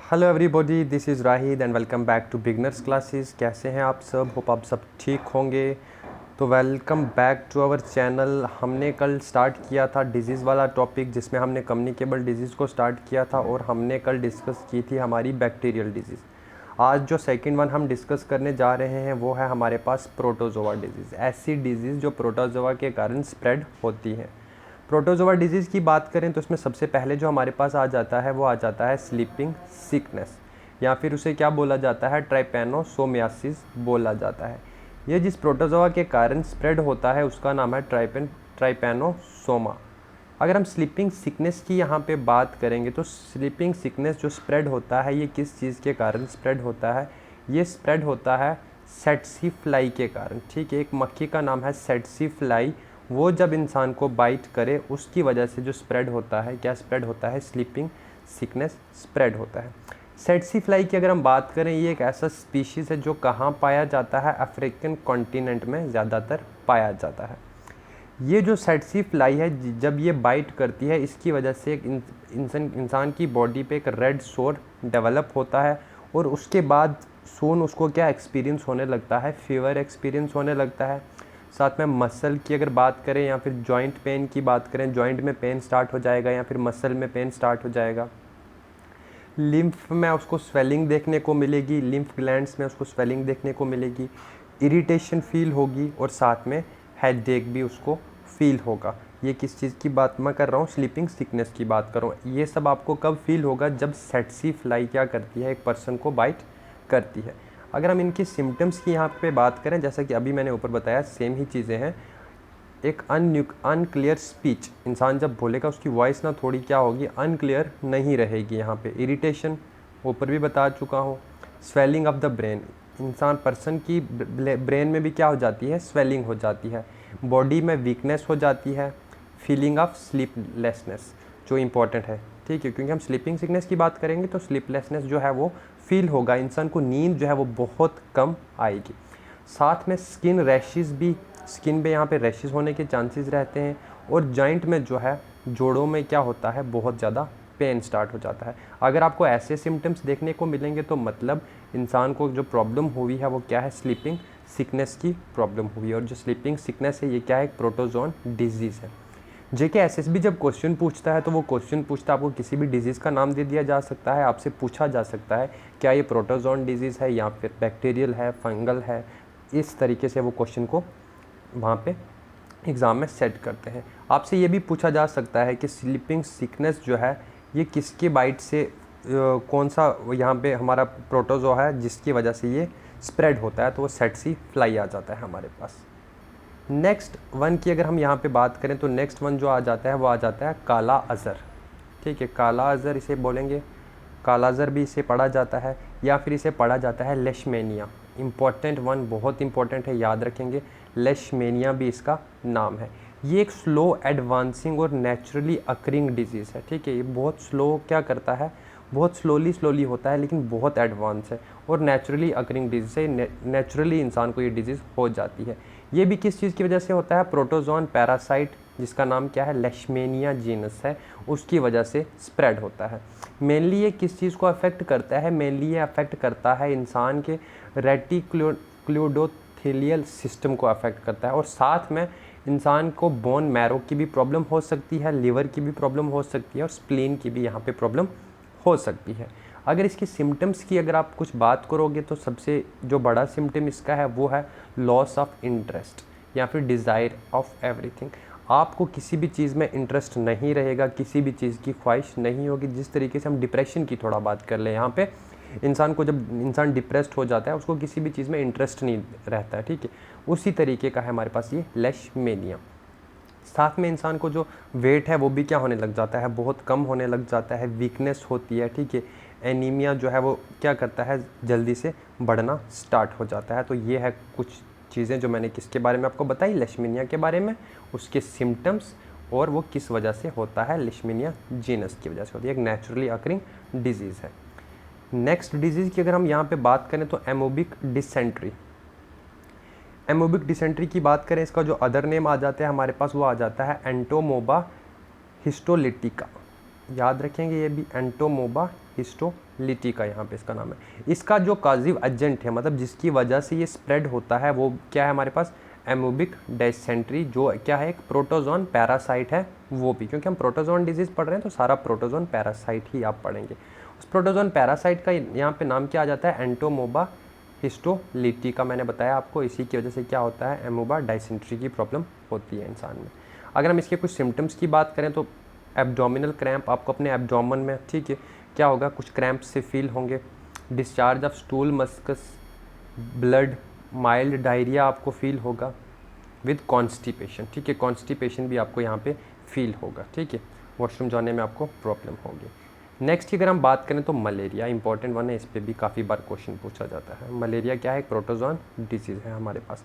Hello everybody, this is Rahid and welcome back to beginners classes. कैसे हैं आप सब? होप आप सब ठीक होंगे। तो welcome back to our channel. हमने कल स्टार्ट किया था डिजीज़ वाला टॉपिक, जिसमें हमने कम्युनिकेबल डिजीज़ को स्टार्ट किया था और हमने कल डिस्कस की थी हमारी बैक्टीरियल डिजीज़। आज जो सेकंड वन हम डिस्कस करने जा रहे हैं वो है हमारे पास प्रोटोजोआ डिजीज़। ऐसी डिजीज़ जो प्रोटोजोआ के कारण स्प्रेड होती हैं। प्रोटोजोआ डिजीज़ की बात करें तो इसमें सबसे पहले जो हमारे पास आ जाता है वो आ जाता है स्लीपिंग सिकनेस, या फिर उसे क्या बोला जाता है, ट्राइपैनोसोमियासिस बोला जाता है। ये जिस प्रोटोजोआ के कारण स्प्रेड होता है उसका नाम है ट्राइपैनोसोमा। अगर हम स्लीपिंग सिकनेस की यहाँ पे बात करेंगे तो स्लीपिंग सिकनेस जो स्प्रेड होता है ये किस चीज़ के कारण स्प्रेड होता है? ये स्प्रेड होता है सेट्सी फ्लाई के कारण। ठीक है, एक मक्खी का नाम है सेट्सी फ्लाई। वो जब इंसान को बाइट करे उसकी वजह से जो स्प्रेड होता है, क्या स्प्रेड होता है? स्लीपिंग सिकनेस स्प्रेड होता है। सेट्सी फ्लाई की अगर हम बात करें, ये एक ऐसा स्पीशीज़ है जो कहाँ पाया जाता है? अफ्रीकन कॉन्टिनेंट में ज़्यादातर पाया जाता है। ये जो सेट्सी फ्लाई है जब ये बाइट करती है इसकी वजह से एक इंसान की बॉडी पे एक रेड सोर डेवलप होता है और उसके बाद सून उसको क्या एक्सपीरियंस होने लगता है? फीवर एक्सपीरियंस होने लगता है। साथ में मसल की अगर बात करें या फिर जॉइंट पेन की बात करें, जॉइंट में पेन स्टार्ट हो जाएगा या फिर मसल में पेन स्टार्ट हो जाएगा। लिम्फ में उसको स्वेलिंग देखने को मिलेगी, लिम्फ ग्लैंड्स में उसको स्वेलिंग देखने को मिलेगी, इरिटेशन फील होगी और साथ में हेडेक भी उसको फील होगा। ये किस चीज़ की बात मैं कर रहा हूँ? स्लीपिंग सिकनेस की बात कर रहा हूँ। ये सब आपको कब फील होगा? जब सेट्सी फ्लाई क्या करती है? एक पर्सन को बाइट करती है। अगर हम इनकी सिम्टम्स की यहाँ पे बात करें, जैसा कि अभी मैंने ऊपर बताया सेम ही चीज़ें हैं। एक अनक्लियर स्पीच, इंसान जब बोलेगा उसकी वॉइस ना थोड़ी क्या होगी? अनक्लियर नहीं रहेगी। यहाँ पे इरिटेशन ऊपर भी बता चुका हूँ। स्वेलिंग ऑफ द ब्रेन, इंसान पर्सन की ब्रेन में भी क्या हो जाती है? स्वेलिंग हो जाती है। बॉडी में वीकनेस हो जाती है। फीलिंग ऑफ स्लीपलेसनेस जो इम्पॉर्टेंट है, ठीक है, क्योंकि हम स्लीपिंग सिकनेस की बात करेंगे तो स्लीपलेसनेस जो है वो फील होगा, इंसान को नींद जो है वो बहुत कम आएगी। साथ में स्किन रैशेस भी, स्किन पे यहाँ पे रैशेस होने के चांसेस रहते हैं और जॉइंट में जो है, जोड़ों में क्या होता है? बहुत ज़्यादा पेन स्टार्ट हो जाता है। अगर आपको ऐसे सिम्टम्स देखने को मिलेंगे तो मतलब इंसान को जो प्रॉब्लम हुई है वो क्या है? स्लीपिंग सिकनेस की प्रॉब्लम हुई है। और जो स्लीपिंग सिकनेस है ये क्या है? एक प्रोटोजोन डिजीज़ है। जेके एसएसबी जब क्वेश्चन पूछता है तो वो क्वेश्चन पूछता है, आपको किसी भी डिजीज़ का नाम दे दिया जा सकता है, आपसे पूछा जा सकता है क्या ये प्रोटोजोन डिजीज़ है या फिर बैक्टीरियल है, फंगल है। इस तरीके से वो क्वेश्चन को वहाँ पे एग्ज़ाम में सेट करते हैं। आपसे ये भी पूछा जा सकता है कि स्लीपिंग सिकनेस जो है ये किसके बाइट से कौन सा यहाँ पे हमारा प्रोटोजोआ है जिसकी वजह से ये स्प्रेड होता है, तो वो सेट्सी फ्लाई आ जाता है हमारे पास। नेक्स्ट वन की अगर हम यहाँ पे बात करें तो नेक्स्ट वन जो आ जाता है वो आ जाता है काला अज़र। ठीक है, काला अज़र इसे बोलेंगे, काला अज़र भी इसे पढ़ा जाता है या फिर इसे पढ़ा जाता है लेशमेनिया। इम्पॉर्टेंट वन, बहुत इंपॉर्टेंट है, याद रखेंगे। लेशमेनिया भी इसका नाम है। ये एक स्लो एडवांसिंग और नेचुरली अकरिंग डिजीज़ है। ठीक है, ये बहुत स्लो क्या करता है? बहुत स्लोली होता है लेकिन बहुत एडवांस है और नेचुरली अकरिंग डिजीज़ है। नेचुरली इंसान को ये डिजीज़ हो जाती है। ये भी किस चीज़ की वजह से होता है? प्रोटोजोन पैरासाइट जिसका नाम क्या है? लेशमेनिया जीनस है, उसकी वजह से स्प्रेड होता है। मेनली ये किस चीज़ को अफेक्ट करता है? मेनली ये अफेक्ट करता है इंसान के रेटिक्यूलोथेलियल सिस्टम को अफेक्ट करता है और साथ में इंसान को बोन मैरो की भी प्रॉब्लम हो सकती है, लिवर की भी प्रॉब्लम हो सकती है और स्प्लीन की भी यहाँ पे प्रॉब्लम हो सकती है। अगर इसकी सिम्टम्स की अगर आप कुछ बात करोगे तो सबसे जो बड़ा सिम्टम इसका है वो है लॉस ऑफ इंटरेस्ट या फिर डिज़ायर ऑफ एवरीथिंग। आपको किसी भी चीज़ में इंटरेस्ट नहीं रहेगा, किसी भी चीज़ की ख्वाहिश नहीं होगी। जिस तरीके से हम डिप्रेशन की थोड़ा बात कर ले यहाँ पे, इंसान को जब इंसान डिप्रेस्ड हो जाता है उसको किसी भी चीज़ में इंटरेस्ट नहीं रहता है। ठीक है, उसी तरीके का है हमारे पास ये लेशमेनिया। साथ में इंसान को जो वेट है वो भी क्या होने लग जाता है? बहुत कम होने लग जाता है, वीकनेस होती है। ठीक है, एनीमिया जो है वो क्या करता है? जल्दी से बढ़ना स्टार्ट हो जाता है। तो ये है कुछ चीज़ें जो मैंने किसके बारे में आपको बताई, लेशमेनिया के बारे में, उसके सिम्टम्स और वो किस वजह से होता है। लेशमेनिया जीनस की वजह से होती है, एक नेचुरली अकरिंग डिजीज़ है। नेक्स्ट डिजीज़ की अगर हम यहाँ पे बात करें तो एमोबिक डिसेंट्री। एमोबिक डिसेंट्री की बात करें, इसका जो अदर नेम आ जाता है हमारे पास वो आ जाता है एंटोमोबा हिस्टोलिटिका। याद रखेंगे ये भी, एंटोमोबा हिस्टोलिटिका यहाँ पे इसका नाम है। इसका जो काजिव एजेंट है, मतलब जिसकी वजह से ये स्प्रेड होता है, वो क्या है हमारे पास, एमोबिक डायसेंट्री, जो क्या है एक प्रोटोजोन पैरासाइट है वो भी, क्योंकि हम प्रोटोजोन डिजीज़ पढ़ रहे हैं तो सारा प्रोटोजोन पैरासाइट ही आप पढ़ेंगे। उस प्रोटोजोन पैरासाइट का यहाँ पे नाम क्या आ जाता है, एंटोमोबा हिस्टोलिटिका। मैंने बताया आपको, इसी की वजह से क्या होता है, एमोबा डायसेंट्री की प्रॉब्लम होती है इंसान में। अगर हम इसके कुछ सिम्टम्स की बात करें तो एब्डोमिनल क्रैम्प, आपको अपने एब्डोमन में, ठीक है, क्या होगा, कुछ क्रैम्प से फील होंगे, discharge of stool mucus, blood, mild diarrhoea आपको फील होगा विद कॉन्स्टिपेशन, ठीक है, कॉन्स्टिपेशन भी आपको यहाँ पे फील होगा, ठीक है, वॉशरूम जाने में आपको प्रॉब्लम होगी। नेक्स्ट की अगर हम बात करें तो मलेरिया इंपॉर्टेंट वन है, इस पर भी काफ़ी बार क्वेश्चन पूछा जाता है। मलेरिया क्या है, एक प्रोटोजोन डिजीज़ है हमारे पास।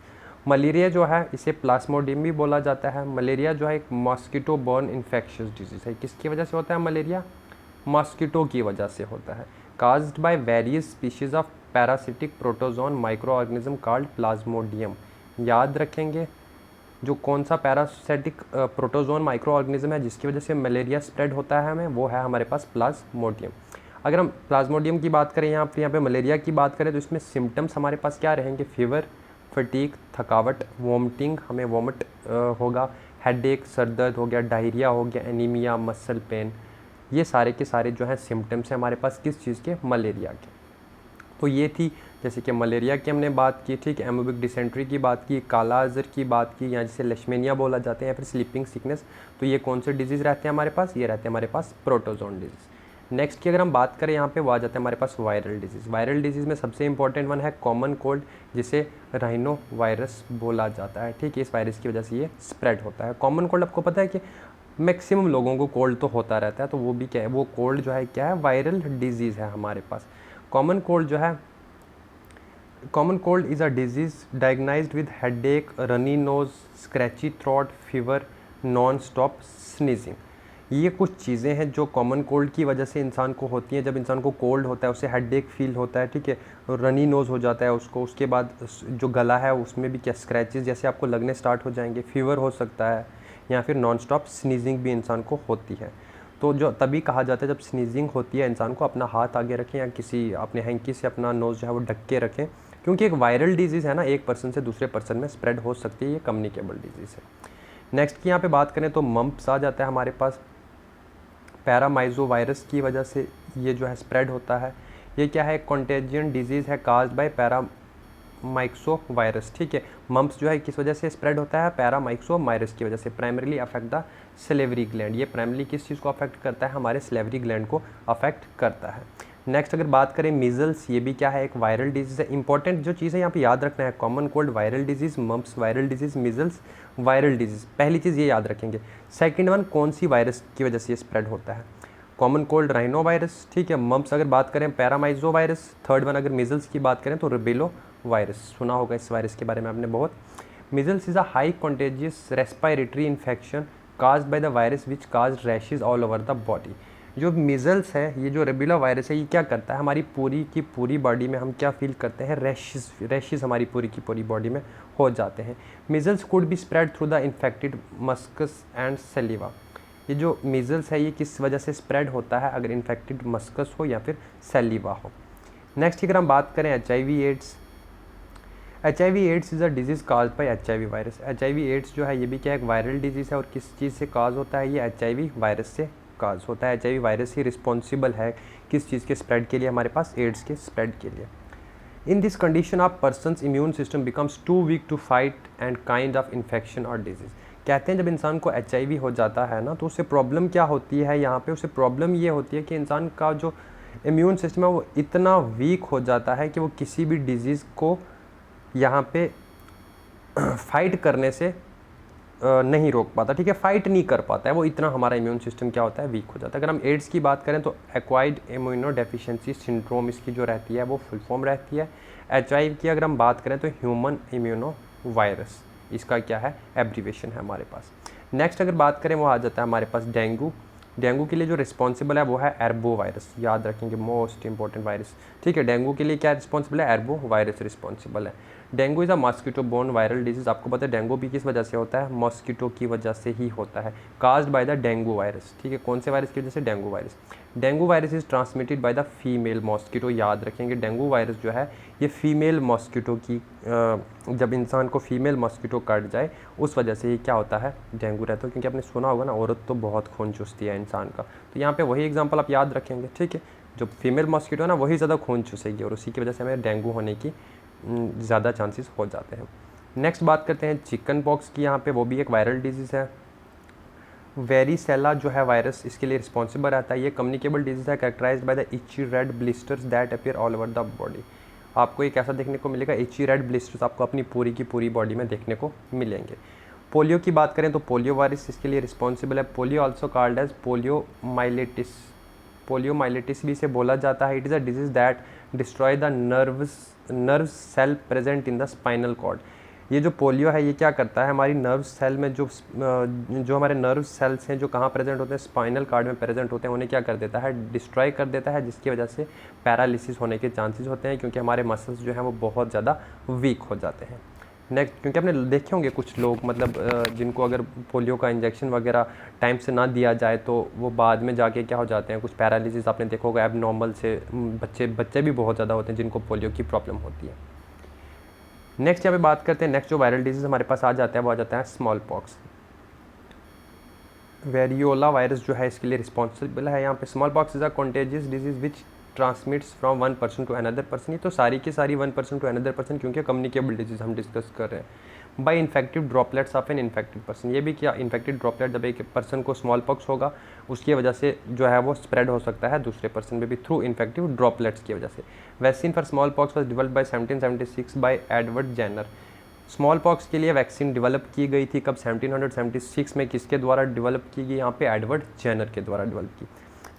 मलेरिया जो है इसे प्लाज्मोडियम भी बोला जाता है। मलेरिया जो है एक मॉस्किटो बॉर्न इन्फेक्शियस डिजीज़ है। किसकी वजह से होता है मलेरिया, मॉस्किटो की वजह से होता है। Caused by various species of parasitic protozoan micro organism called Plasmodium. याद रखेंगे जो कौन सा पैरासिटिक प्रोटोजोन माइक्रो ऑर्गेनिज्म है जिसकी वजह से मलेरिया स्प्रेड होता है हमें, वो है हमारे पास प्लाज्मोडियम। अगर हम प्लाज्मोडियम की बात करें, यहाँ पे मलेरिया की बात करें तो इसमें सिम्टम्स हमारे पास क्या रहेंगे, फीवर, फटीक, थकावट, वॉमिटिंग, हमें वॉमिट होगा, हेडेक, सर दर्द हो गया, डायरिया हो गया, एनीमिया, मसल पेन, ये सारे के सारे जो हैं सिम्टम्स हैं हमारे पास किस चीज़ के, मलेरिया के। तो ये थी जैसे कि मलेरिया की हमने बात की, ठीक, एमोबिक डिसेंट्री की बात की, काला अज़र की बात की, या जिसे लेशमेनिया बोला जाता है, या फिर स्लीपिंग सिकनेस। तो ये कौन से डिजीज़ रहते हैं हमारे पास, ये रहते हैं हमारे पास प्रोटोजोन डिजीज़। नेक्स्ट की अगर हम बात करें यहाँ पे, वो आ जाता है हमारे पास वायरल डिजीज़। वायरल डिजीज़ में सबसे इंपॉर्टेंट वन है कॉमन कोल्ड, जिसे राइनो वायरस बोला जाता है, ठीक है, इस वायरस की वजह से ये स्प्रेड होता है। कॉमन कोल्ड आपको पता है कि मैक्सिमम लोगों को कोल्ड तो होता रहता है, तो वो भी क्या है, वो कोल्ड जो है क्या है, वायरल डिजीज़ है हमारे पास। कॉमन कोल्ड जो है, common cold is a disease diagnosed with headache, runny nose, scratchy throat, fever, non stop sneezing. ये कुछ चीज़ें हैं जो कॉमन कोल्ड की वजह से इंसान को होती हैं। जब इंसान को कोल्ड होता है, उसे हेडेक फील होता है, ठीक है, रनी नोज़ हो जाता है उसको, उसके बाद जो गला है उसमें भी क्या स्क्रैचेस जैसे आपको लगने स्टार्ट हो जाएंगे, फीवर हो सकता है, या फिर नॉन स्टॉप स्नीजिंग भी इंसान को होती है। तो जो तभी कहा जाता है जब स्नीजिंग होती है इंसान को अपना हाथ आगे रखें या किसी अपने हैंकी से अपना नोज़ जो है वो ढक के रखें, क्योंकि एक वायरल डिजीज़ है ना, एक पर्सन से दूसरे पर्सन में स्प्रेड हो सकती है, ये कम्युनिकेबल डिजीज़ है। नेक्स्ट की यहाँ पे बात करें तो मम्प्स आ जाता है हमारे पास, पैरामाइजो वायरस की वजह से ये जो है स्प्रेड होता है। ये क्या है, कॉन्टेजियन डिजीज़ है काज्ड बाय पैरामाइक्सो वायरस, ठीक है। मम्प्स जो है किस वजह से स्प्रेड होता है, पैरामाइक्सो वायरस की वजह से। Primarily affect the salivary gland, ये प्राइमरली किस चीज़ को अफेक्ट करता है, हमारे सलेवरी ग्लैंड को अफेक्ट करता है। नेक्स्ट अगर बात करें मीजल्स, ये भी क्या है, एक वायरल डिजीज़ है। इंपॉर्टेंट जो चीज़ है यहाँ पे याद रखना है, common cold viral disease, mumps viral disease, measles viral disease, पहली चीज़ ये याद रखेंगे। सेकंड वन, कौन सी वायरस की वजह से ये स्प्रेड होता है, कॉमन कोल्ड राइनो वायरस, ठीक है। मम्प्स अगर बात करें पैरामाइजो वायरस। थर्ड वन अगर मीजल्स की बात करें तो रुबेलो वायरस, सुना होगा इस वायरस के बारे में आपने बहुत। Measles is a high contagious respiratory infection caused by the virus which cause rashes all over the body. जो मीजल्स है, ये जो रेबुला वायरस है, ये क्या करता है, हमारी पूरी की पूरी बॉडी में हम क्या फील करते हैं, रैशेज हमारी पूरी की पूरी बॉडी में हो जाते हैं। Measles could be spread through the infected mucus and saliva. ये जो मीजल्स है ये किस वजह से स्प्रेड होता है, अगर इन्फेक्टेड मस्कस हो या फिर सलीवा हो। नेक्स्ट अगर हम बात करें HIV AIDS, HIV AIDS is a disease caused by HIV virus. HIV AIDS जो है ये भी क्या एक वायरल डिजीज़ है, और किस चीज़ से काज होता है, ये HIV वायरस से काज होता है। HIV वायरस ही रिस्पॉन्सिबल है किस चीज़ के स्प्रेड के लिए, हमारे पास एड्स के स्प्रेड के लिए। In this condition of persons immune system becomes too weak to fight and kind of infection और डिजीज़। कहते हैं जब इंसान को HIV हो जाता है ना, तो उससे प्रॉब्लम क्या होती है, यहाँ पे उसे प्रॉब्लम ये होती है कि इंसान का जो इम्यून सिस्टम है वो इतना वीक हो जाता है कि वो किसी भी डिजीज़ को यहाँ पे फाइट करने से नहीं रोक पाता, ठीक है, फाइट नहीं कर पाता है वो, इतना हमारा इम्यून सिस्टम क्या होता है, वीक हो जाता है। अगर हम एड्स की बात करें तो एक्वायर्ड इम्यूनो डेफिशिएंसी सिंड्रोम इसकी जो रहती है वो फुल फॉर्म रहती है। HIV की अगर हम बात करें तो ह्यूमन इम्यूनो वायरस, इसका क्या है, एब्रीवेशन है हमारे पास। नेक्स्ट अगर बात करें वो आ जाता है हमारे पास डेंगू। डेंगू के लिए जो रिस्पॉन्सिबल है वो है एर्बो वायरस, याद रखेंगे, मोस्ट इंपॉर्टेंट वायरस, ठीक है। डेंगू के लिए क्या रिस्पॉन्सिबल है, एर्बो वायरस रिस्पॉन्सिबल है। Dengue is a mosquito borne viral disease. आपको पता है डेंगू भी किस वजह से होता है, मॉस्किटो की वजह से ही होता है, caused by the dengue virus. ठीक है, कौन से वायरस की वजह से, dengue virus. Dengue virus is transmitted by the female mosquito. याद रखेंगे डेंगू वायरस जो है ये फीमेल मॉस्किटो की, जब इंसान को फीमेल मॉस्किटो काट जाए उस वजह से ये क्या होता है, डेंगू रहता है। क्योंकि आपने सुना होगा ना, औरत तो बहुत खून चूसती है इंसान का, तो यहाँ पे वही एग्जांपल आप याद रखेंगे। ठीक है, जो फीमेल मॉस्किटो है ना वही ज़्यादा खून चूसेगी और उसी की वजह से हमें डेंगू होने की ज़्यादा चांसेस हो जाते हैं। नेक्स्ट बात करते हैं चिकन पॉक्स की। यहाँ पे वो भी एक वायरल डिजीज़ है। वेरिसेला जो है वायरस इसके लिए रिस्पॉन्सिबल रहता है। ये कम्युनिकेबल डिजीज़ है, characterised by the itchy red blisters that appear all over the body. आपको एक ऐसा देखने को मिलेगा, इची रेड ब्लिस्टर्स आपको अपनी पूरी की पूरी बॉडी में देखने को मिलेंगे। पोलियो की बात करें तो पोलियो वायरस इसके लिए रिस्पॉन्सिबल है। Polio also called as poliomyelitis. Poliomyelitis भी इसे बोला जाता है। It is a disease that destroy the nerve cell present in the spinal cord. ये जो पोलियो है ये क्या करता है, हमारी नर्व सेल में जो हमारे नर्व सेल्स हैं जो कहाँ प्रेजेंट होते हैं, स्पाइनल कार्ड में प्रेजेंट होते हैं, उन्हें क्या कर देता है, डिस्ट्रॉय कर देता है, जिसकी वजह से पैरालिसिस होने के चांसेस होते हैं, क्योंकि हमारे मसल्स जो हैं वो बहुत ज़्यादा वीक हो जाते हैं। नेक्स्ट, क्योंकि आपने देखे होंगे कुछ लोग मतलब जिनको अगर पोलियो का इंजेक्शन वगैरह टाइम से ना दिया जाए तो वो बाद में जाके क्या हो जाते हैं, कुछ पैरालिसिस आपने देखा होगा, एबनॉर्मल से बच्चे भी बहुत ज़्यादा होते हैं जिनको पोलियो की प्रॉब्लम होती है। नेक्स्ट यहाँ पे बात करते हैं, नेक्स्ट जो वायरल डिजीज़ हमारे पास आ जाता है वो आ जाता है स्मॉल पॉक्स। वेरियोला वायरस जो है इसके लिए रिस्पॉन्सिबल है। यहाँ पे small pox is a contagious disease which transmits from one person to another person. ये तो सारी की सारी one person to another person, क्योंकि कम्युनिकेबल डिजीज़ हम डिस्कस कर रहे हैं। By infective droplets of an infected person. ये भी क्या, इन्फेक्टेड ड्रॉपलेट, जब एक पर्सन को स्मॉल पॉक्स होगा उसकी वजह से जो है वो स्प्रेड हो सकता है दूसरे पर्सन में भी थ्रू इन्फेक्टिव ड्रॉपलेट्स की वजह से। Vaccine for small pox was developed by 1776 by Edward Jenner. Small pox के लिए वैक्सीन डेवलप की गई थी कब, 1776 में। किसके द्वारा डेवलप की गई, यहाँ पे एडवर्ड जेनर के द्वारा डेवलप की।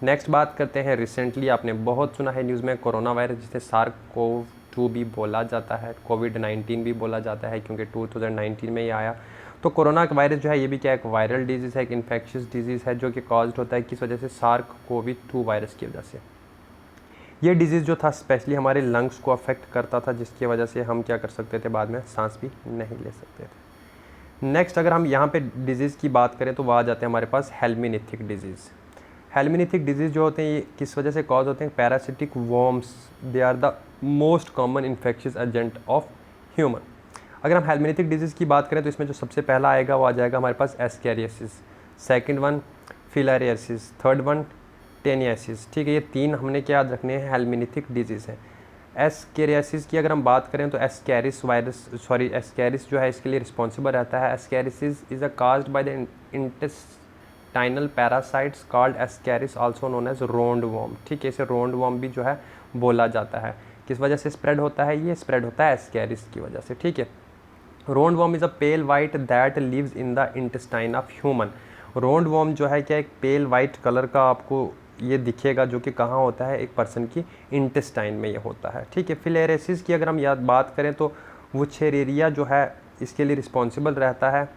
नेक्स्ट बात करते हैं, रिसेंटली आपने बहुत सुना है न्यूज़ में कोरोना वायरस, जिसे SARS-CoV-2 भी बोला जाता है, कोविड-19 भी बोला जाता है, क्योंकि 2019 में ये आया। तो कोरोना वायरस जो है ये भी क्या, एक वायरल डिजीज़ है, एक इन्फेक्शियस डिजीज़ है, जो कि कॉज्ड होता है किस वजह से, SARS-CoV-2 वायरस की वजह से। ये डिजीज़ जो था स्पेशली हमारे लंग्स को अफेक्ट करता था, जिसकी वजह से हम क्या कर सकते थे, बाद में सांस भी नहीं ले सकते थे। नेक्स्ट अगर हम यहाँ पे डिजीज़ की बात करें तो वह आ जाते हैं हमारे पास हेल्मिनिथिक डिजीज़। हेल्मिनिथिक डिजीज़ जो होते हैं ये किस वजह से कॉज होते हैं, parasitic worms, they are the most common infectious agent of human. अगर हम हेल्मिनिथिक डिजीज़ की बात करें तो इसमें जो सबसे पहला आएगा वो आ जाएगा हमारे पास ascariasis, second one filariasis, third one taeniasis. ठीक है, ये तीन हमने क्या याद रखने हैं, हेल्मिनिथिक डिजीज़ है। एस्केरियासिस की अगर हम बात करें तो एस्केरिस जो है इसके लिए रिस्पॉन्सिबल रहता है। Ascariasis is a caused by the intestinal parasites called ascaris, also known as roundworm. ठीक है, इसे रोंड वॉर्म भी जो है बोला जाता है। किस वजह से स्प्रेड होता है, ये स्प्रेड होता है एस्केरिस की वजह से। ठीक है, round worm is a pale white that lives in the intestine of human. Round worm जो है क्या, एक पेल वाइट कलर का आपको ये दिखेगा, जो कि कहाँ होता है, एक पर्सन की इंटेस्टाइन में ये होता है। ठीक है, फिलेरेसिस की अगर हम याद बात करें तो वुचेरेरिया जो है इसके लिए रिस्पॉन्सिबल रहता है।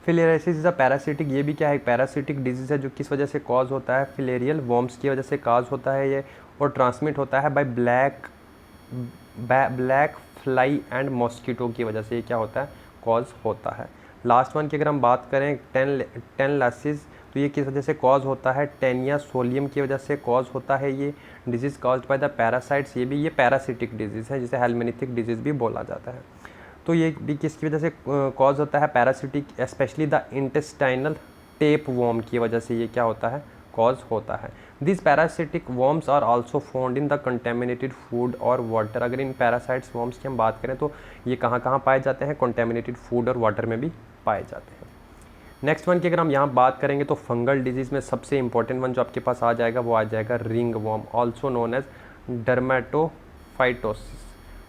फिलेरेसिस इज़ अ पैरासिटिक, ये भी क्या है, एक पैरासिटिक डिजीज़ है, जो किस वजह से कॉज होता है, फिलेरियल वॉर्म्स की वजह से कॉज होता है ये, और ट्रांसमिट होता है by black fly and mosquito की वजह से ये क्या होता है, कॉज होता है। लास्ट वन की अगर हम बात करें टेनलासिस, तो ये किस वजह से कॉज होता है, टेनिया सोलियम की वजह से कॉज होता है ये disease, caused by the parasites. ये पैरासिटिक डिजीज़ है, जिसे हेल्मिनिथिक डिजीज़ भी बोला जाता है। तो ये भी किसकी वजह से कॉज होता है, parasitic, specially the intestinal tape warm की वजह से ये क्या होता है, कॉज होता है। This parasitic worms are also found in the contaminated food और वाटर। अगर इन पैरासाइट्स वॉर्म्स की हम बात करें तो ये कहाँ कहाँ पाए जाते हैं, कंटेमिनेटेड फूड और वाटर में भी पाए जाते हैं। नेक्स्ट वन की अगर हम यहाँ बात करेंगे तो फंगल डिजीज़ में सबसे इंपॉर्टेंट वन जो आपके पास आ जाएगा वो आ जाएगा ring worm, also known as dermatophytosis.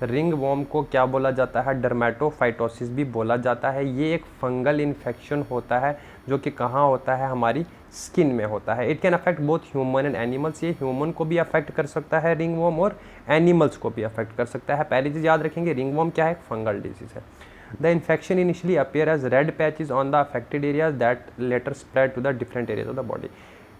Ring worm को क्या बोला जाता है, डर्मेटोफाइटोसिस भी बोला जाता है। ये एक फंगल इन्फेक्शन होता है जो कि कहाँ होता है, हमारी स्किन में होता है। It can affect both human and animals. ये ह्यूमन को भी अफेक्ट कर सकता है रिंग वॉर्म, और एनिमल्स को भी अफेक्ट कर सकता है। पहली चीज़ याद रखेंगे, रिंग वॉर्म क्या है, फंगल डिजीज़ है। The infection initially appear as red patches on the affected areas that later spread to the different areas of the body.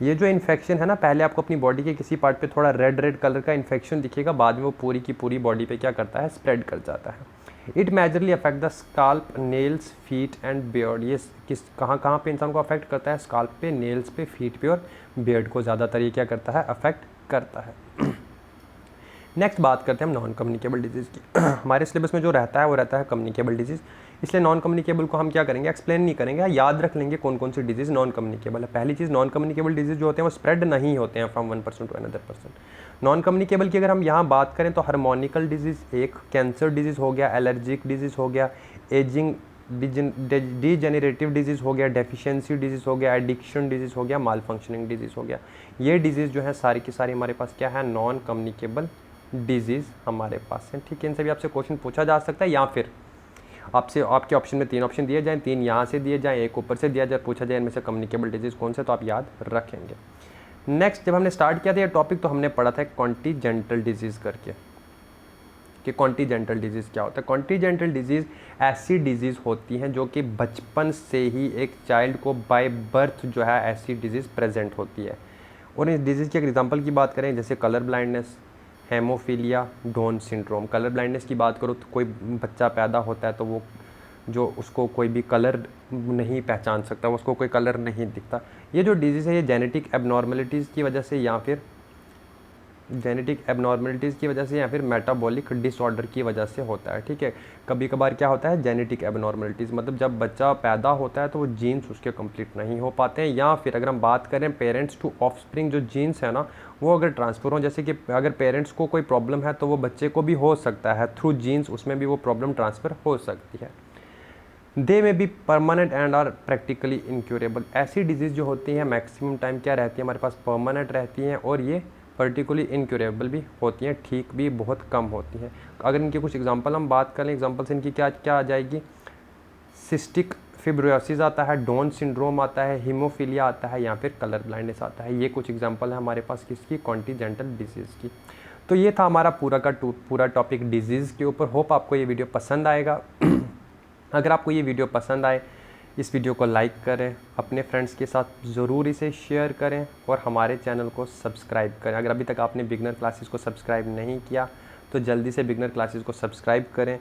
ये जो इन्फेक्शन है ना, पहले आपको अपनी बॉडी के किसी पार्ट पे थोड़ा रेड कलर का इन्फेक्शन दिखेगा, बाद में वो पूरी की पूरी बॉडी पे क्या करता है, स्प्रेड कर जाता है। It majorly affect the scalp, nails, feet and beard. ये किस कहाँ पे इंसान को अफेक्ट करता है? स्काल्प पे, नेल्स पे, फीट पे और बियर्ड को ज़्यादातर ये क्या करता है? अफेक्ट करता है। नेक्स्ट बात करते हैं हम नॉन कम्युनिकेबल डिजीज़ की। हमारे सिलेबस में जो रहता है वो रहता है कम्युनिकेबल डिजीज़, इसलिए नॉन कम्युनिकेबल को हम क्या करेंगे? एक्सप्लेन नहीं करेंगे, याद रख लेंगे कौन कौन सी डिजीज़ नॉन कम्युनिकेबल है। पहली चीज़, नॉन कम्युनिकेबल डिजीज़ जो होते हैं वो स्प्रेड नहीं होते हैं from one person to another person. Non communicable की अगर हम यहाँ बात करें तो हार्मोनिकल डिजीज़ एक, कैंसर डिजीज़ हो गया, एलर्जिक डिजीज़ हो गया, एजिंग डिजेनरेटिव डिजीज़ हो गया, डेफिशिएंसी डिजीज़ हो गया, एडिक्शन डिजीज़ हो गया, माल फंक्शनिंग डिजीज़ हो गया। ये डिजीज़ जो है सारी की सारी हमारे पास क्या है? नॉन कम्युनिकेबल डिजीज़ हमारे पास है। ठीक है, इनसे भी आपसे क्वेश्चन पूछा जा सकता है, या फिर आपसे आपके ऑप्शन में 3 ऑप्शन दिए जाएँ, 3 यहाँ से दिए जाएँ, एक ऊपर से दिया जाए, पूछा जाए इनमें से कम्युनिकेबल डिजीज़ कौन से, तो आप याद रखेंगे। नेक्स्ट, जब हमने स्टार्ट किया था ये टॉपिक तो हमने पढ़ा था कॉन्टीजेंटल डिजीज़ करके, कि कॉन्टीजेंटल डिजीज़ क्या होता है। कॉन्टीजेंटल डिजीज़ ऐसी डिजीज़ होती हैं जो कि बचपन से ही एक चाइल्ड को बाय बर्थ जो है ऐसी डिजीज़ प्रेजेंट होती है। और इस डिजीज़ के एग्जांपल की बात करें जैसे colour blindness, haemophilia, down syndrome. Colour blindness की बात करो तो कोई बच्चा पैदा होता है तो वो जो उसको कोई भी कलर नहीं पहचान सकता, उसको कोई कलर नहीं दिखता। ये जो डिजीज़ है ये जेनेटिक एबनॉर्मलिटीज़ की वजह से या फिर मेटाबॉलिक डिसऑर्डर की वजह से होता है। ठीक है, कभी कभार क्या होता है? जेनेटिक एबनॉर्मलिटीज़, मतलब जब बच्चा पैदा होता है तो वो जीन्स उसके कंप्लीट नहीं हो पाते हैं, या फिर अगर हम बात करें पेरेंट्स टू ऑफस्प्रिंग, जो जीन्स है ना वो अगर ट्रांसफ़र हो, जैसे कि अगर पेरेंट्स को कोई प्रॉब्लम है तो वो बच्चे को भी हो सकता है थ्रू जीन्स, उसमें भी वो प्रॉब्लम ट्रांसफ़र हो सकती है। They may be permanent and are practically incurable. ऐसी डिजीज़ जो होती है मैक्सिमम टाइम क्या रहती है हमारे पास? परमानेंट रहती हैं, और ये पर्टिकुलरली इनक्यूरेबल भी होती हैं, ठीक भी बहुत कम होती हैं। अगर इनके कुछ एग्जांपल हम बात करें, एग्जांपल से इनकी क्या क्या आ जाएगी? सिस्टिक फिब्रोसिस आता है, डाउन सिंड्रोम आता है, हीमोफीलिया आता है, या फिर कलर ब्लाइंडनेस आता है। ये कुछ एग्जांपल है हमारे पास किसकी? कॉन्टीजेंटल डिजीज़ की। तो ये था हमारा पूरा टॉपिक डिजीज़ के ऊपर। होप आपको ये वीडियो पसंद आएगा। अगर आपको ये वीडियो पसंद आए, इस वीडियो को लाइक करें, अपने फ्रेंड्स के साथ ज़रूर इसे शेयर करें और हमारे चैनल को सब्सक्राइब करें। अगर अभी तक आपने बिगनर क्लासेस को सब्सक्राइब नहीं किया तो जल्दी से बिगनर क्लासेस को सब्सक्राइब करें,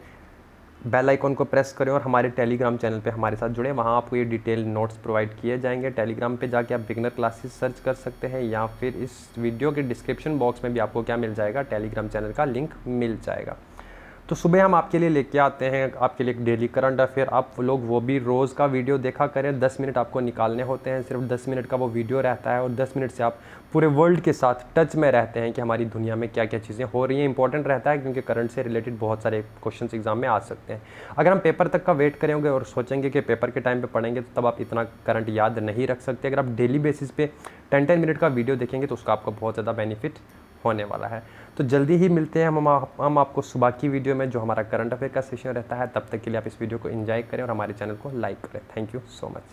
बेल आइकॉन को प्रेस करें और हमारे टेलीग्राम चैनल पे हमारे साथ जुड़ें। वहाँ आपको ये डिटेल नोट्स प्रोवाइड किए जाएंगे। टेलीग्राम पे जाके आप बिगनर क्लासेस सर्च कर सकते हैं, या फिर इस वीडियो के डिस्क्रिप्शन बॉक्स में भी आपको क्या मिल जाएगा? टेलीग्राम चैनल का लिंक मिल जाएगा। तो सुबह हम आपके लिए लेके आते हैं आपके लिए एक डेली करंट अफेयर। आप लोग वो भी रोज़ का वीडियो देखा करें, 10 मिनट आपको निकालने होते हैं, सिर्फ 10 मिनट का वो वीडियो रहता है, और 10 मिनट से आप पूरे वर्ल्ड के साथ टच में रहते हैं कि हमारी दुनिया में क्या क्या चीज़ें हो रही हैं। इंपॉर्टेंट रहता है क्योंकि करंट से रिलेटेड बहुत सारे क्वेश्चन एग्जाम में आ सकते हैं। अगर हम पेपर तक का वेट करेंगे और सोचेंगे कि पेपर के टाइम पर पढ़ेंगे तो तब आप इतना करंट याद नहीं रख सकते। अगर आप डेली बेसिस पे 10 मिनट का वीडियो देखेंगे तो उसका आपको बहुत ज़्यादा बेनिफिट होने वाला है। तो जल्दी ही मिलते हैं हम आपको सुबह की वीडियो में जो हमारा करंट अफेयर का सेशन रहता है। तब तक के लिए आप इस वीडियो को एंजॉय करें और हमारे चैनल को लाइक करें। Thank you so much.